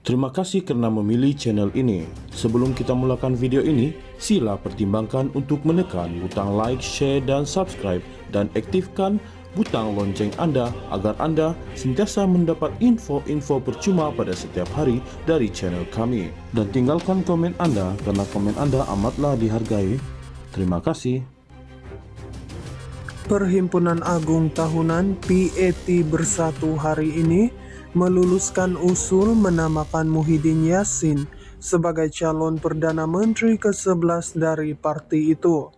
Terima kasih karena memilih channel ini. Sebelum kita mulakan video ini, sila pertimbangkan untuk menekan butang like, share, dan subscribe, dan aktifkan butang lonceng Anda agar Anda sentiasa mendapat info-info percuma pada setiap hari dari channel kami. Dan tinggalkan komen Anda karena komen Anda amatlah dihargai. Terima kasih. Perhimpunan Agung Tahunan PAT Bersatu hari ini meluluskan usul menamakan Muhyiddin Yassin sebagai calon Perdana Menteri ke-11 dari parti itu.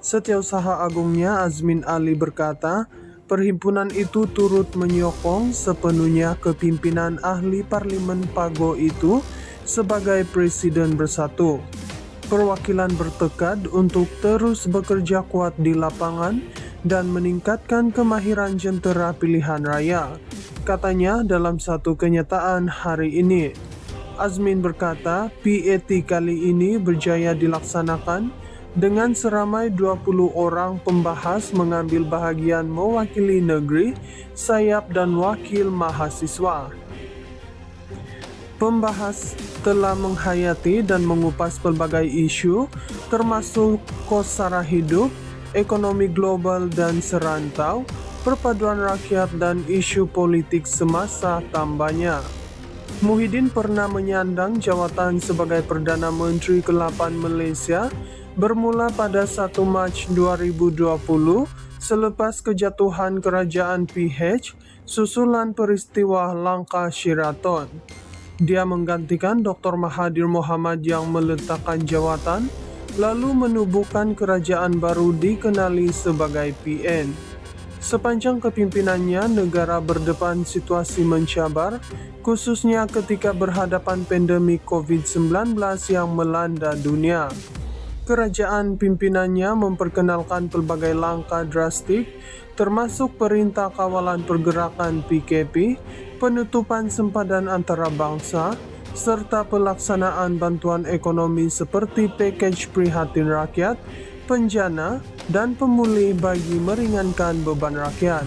Setiausaha Agungnya Azmin Ali berkata, perhimpunan itu turut menyokong sepenuhnya kepimpinan ahli parlimen Pago itu sebagai Presiden Bersatu. Perwakilan bertekad untuk terus bekerja kuat di lapangan dan meningkatkan kemahiran jentera pilihan raya, katanya dalam satu kenyataan hari ini. Azmin berkata, PAT kali ini berjaya dilaksanakan dengan seramai 20 orang pembahas mengambil bahagian mewakili negeri, sayap dan wakil mahasiswa. Pembahas telah menghayati dan mengupas pelbagai isu termasuk kos sara hidup, ekonomi global dan serantau, perpaduan rakyat dan isu politik semasa tambahnya. Muhyiddin pernah menyandang jawatan sebagai Perdana Menteri ke-8 Malaysia bermula pada 1 Mac 2020 selepas kejatuhan kerajaan PH susulan peristiwa Langkah Sheraton. Dia menggantikan Dr. Mahathir Mohamad yang meletakkan jawatan, lalu menubuhkan kerajaan baru dikenali sebagai PN. Sepanjang kepimpinannya, negara berdepan situasi mencabar, khususnya ketika berhadapan pandemi COVID-19 yang melanda dunia. Kerajaan pimpinannya memperkenalkan pelbagai langkah drastik, termasuk Perintah Kawalan Pergerakan PKP, penutupan sempadan antarabangsa, serta pelaksanaan bantuan ekonomi seperti pakej prihatin rakyat, penjana, dan pemulih bagi meringankan beban rakyat.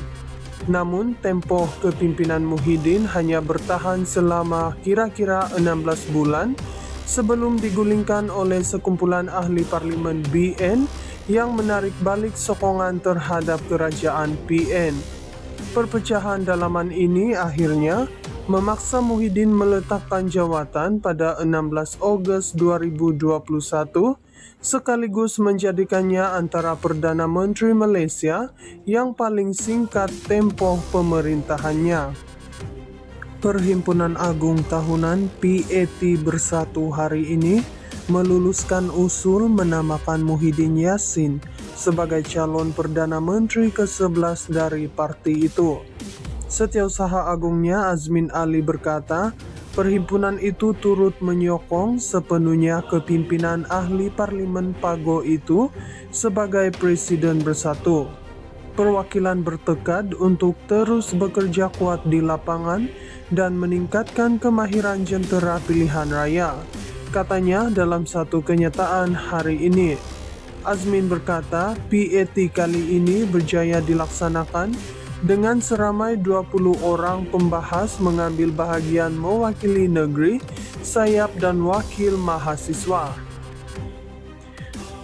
Namun, tempoh kepimpinan Muhyiddin hanya bertahan selama kira-kira 16 bulan sebelum digulingkan oleh sekumpulan ahli parlimen BN yang menarik balik sokongan terhadap kerajaan PN. Perpecahan dalaman ini akhirnya memaksa Muhyiddin meletakkan jawatan pada 16 Ogos 2021 sekaligus menjadikannya antara Perdana Menteri Malaysia yang paling singkat tempoh pemerintahannya. Perhimpunan Agung Tahunan PAT Bersatu hari ini meluluskan usul menamakan Muhyiddin Yassin sebagai calon Perdana Menteri ke-11 dari parti itu. Setiausaha Agungnya Azmin Ali berkata, perhimpunan itu turut menyokong sepenuhnya kepimpinan ahli parlimen Pago itu sebagai Presiden Bersatu. Perwakilan bertekad untuk terus bekerja kuat di lapangan dan meningkatkan kemahiran jentera pilihan raya, katanya dalam satu kenyataan hari ini. Azmin berkata, PAT kali ini berjaya dilaksanakan dengan seramai 20 orang pembahas mengambil bahagian mewakili negeri, sayap dan wakil mahasiswa.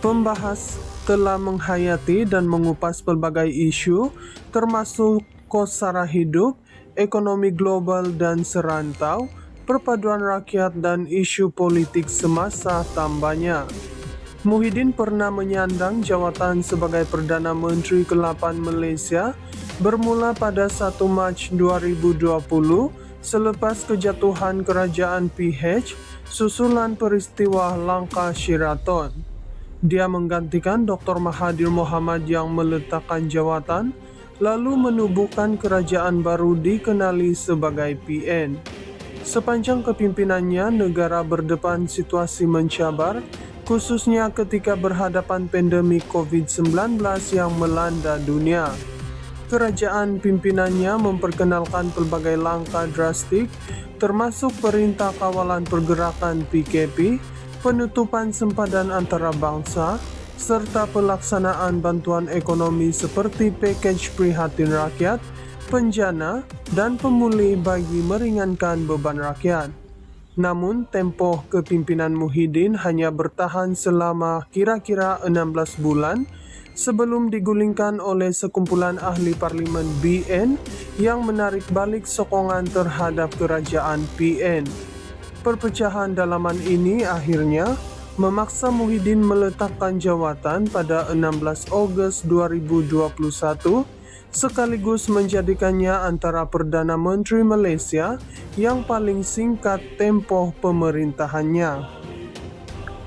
Pembahas telah menghayati dan mengupas pelbagai isu termasuk kos sara hidup, ekonomi global dan serantau, perpaduan rakyat dan isu politik semasa tambahnya. Muhyiddin pernah menyandang jawatan sebagai Perdana Menteri ke-8 Malaysia bermula pada 1 Mac 2020 selepas kejatuhan kerajaan PH susulan peristiwa Langkah Sheraton. Dia menggantikan Dr. Mahathir Mohamad yang meletakkan jawatan, lalu menubuhkan kerajaan baru dikenali sebagai PN. Sepanjang kepimpinannya, negara berdepan situasi mencabar, khususnya ketika berhadapan pandemi COVID-19 yang melanda dunia. Kerajaan pimpinannya memperkenalkan pelbagai langkah drastik, termasuk Perintah Kawalan Pergerakan PKP, penutupan sempadan antarabangsa, serta pelaksanaan bantuan ekonomi seperti pakej prihatin rakyat, penjana, dan pemulih bagi meringankan beban rakyat. Namun, tempoh kepimpinan Muhyiddin hanya bertahan selama kira-kira 16 bulan sebelum digulingkan oleh sekumpulan ahli parlimen BN yang menarik balik sokongan terhadap kerajaan PN. Perpecahan dalaman ini akhirnya memaksa Muhyiddin meletakkan jawatan pada 16 Ogos 2021 sekaligus menjadikannya antara Perdana Menteri Malaysia yang paling singkat tempoh pemerintahannya.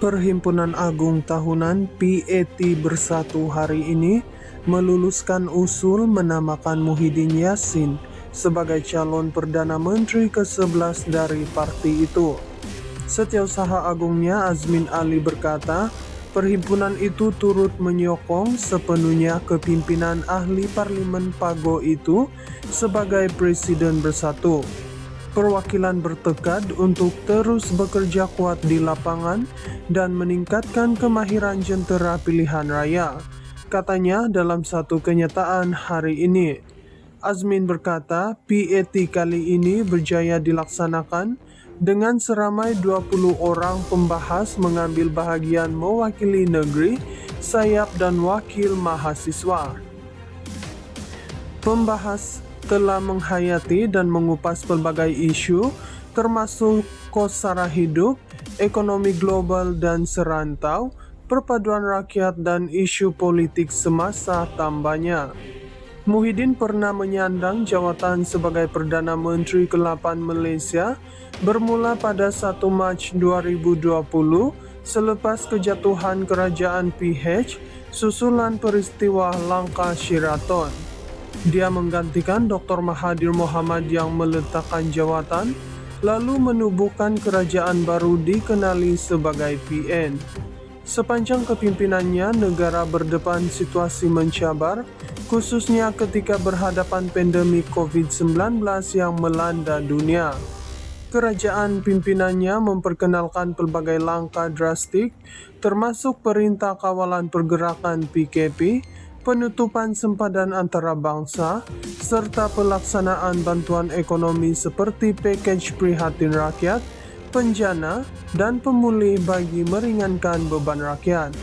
Perhimpunan Agung Tahunan PAT Bersatu hari ini meluluskan usul menamakan Muhyiddin Yassin sebagai calon Perdana Menteri ke-11 dari parti itu. Setiausaha Agungnya Azmin Ali berkata, perhimpunan itu turut menyokong sepenuhnya kepimpinan ahli parlimen PAGO itu sebagai Presiden Bersatu. Perwakilan bertekad untuk terus bekerja kuat di lapangan dan meningkatkan kemahiran jentera pilihan raya, katanya dalam satu kenyataan hari ini. Azmin berkata, PAT kali ini berjaya dilaksanakan dengan seramai 20 orang pembahas mengambil bahagian mewakili negeri, sayap dan wakil mahasiswa. Pembahas telah menghayati dan mengupas pelbagai isu termasuk kos sara hidup, ekonomi global dan serantau, perpaduan rakyat dan isu politik semasa tambahnya. Muhyiddin pernah menyandang jawatan sebagai Perdana Menteri ke-8 Malaysia bermula pada 1 Mac 2020 selepas kejatuhan kerajaan PH susulan peristiwa langka Sheraton. Dia menggantikan Dr. Mahathir Mohamad yang meletakkan jawatan lalu menubuhkan kerajaan baru dikenali sebagai PN. Sepanjang kepimpinannya, negara berdepan situasi mencabar, khususnya ketika berhadapan pandemik COVID-19 yang melanda dunia. Kerajaan pimpinannya memperkenalkan pelbagai langkah drastik, termasuk Perintah Kawalan Pergerakan PKP, penutupan sempadan antarabangsa, serta pelaksanaan bantuan ekonomi seperti pakej prihatin rakyat, penjana, dan pemulih bagi meringankan beban rakyat.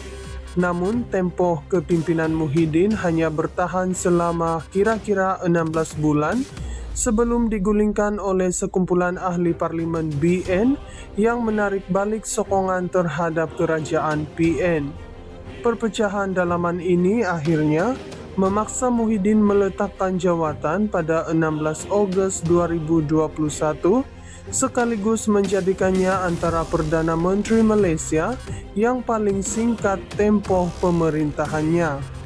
Namun, tempoh kepimpinan Muhyiddin hanya bertahan selama kira-kira 16 bulan sebelum digulingkan oleh sekumpulan ahli parlimen BN yang menarik balik sokongan terhadap kerajaan PN. Perpecahan dalaman ini akhirnya memaksa Muhyiddin meletakkan jawatan pada 16 Ogos 2021 sekaligus menjadikannya antara Perdana Menteri Malaysia yang paling singkat tempoh pemerintahannya.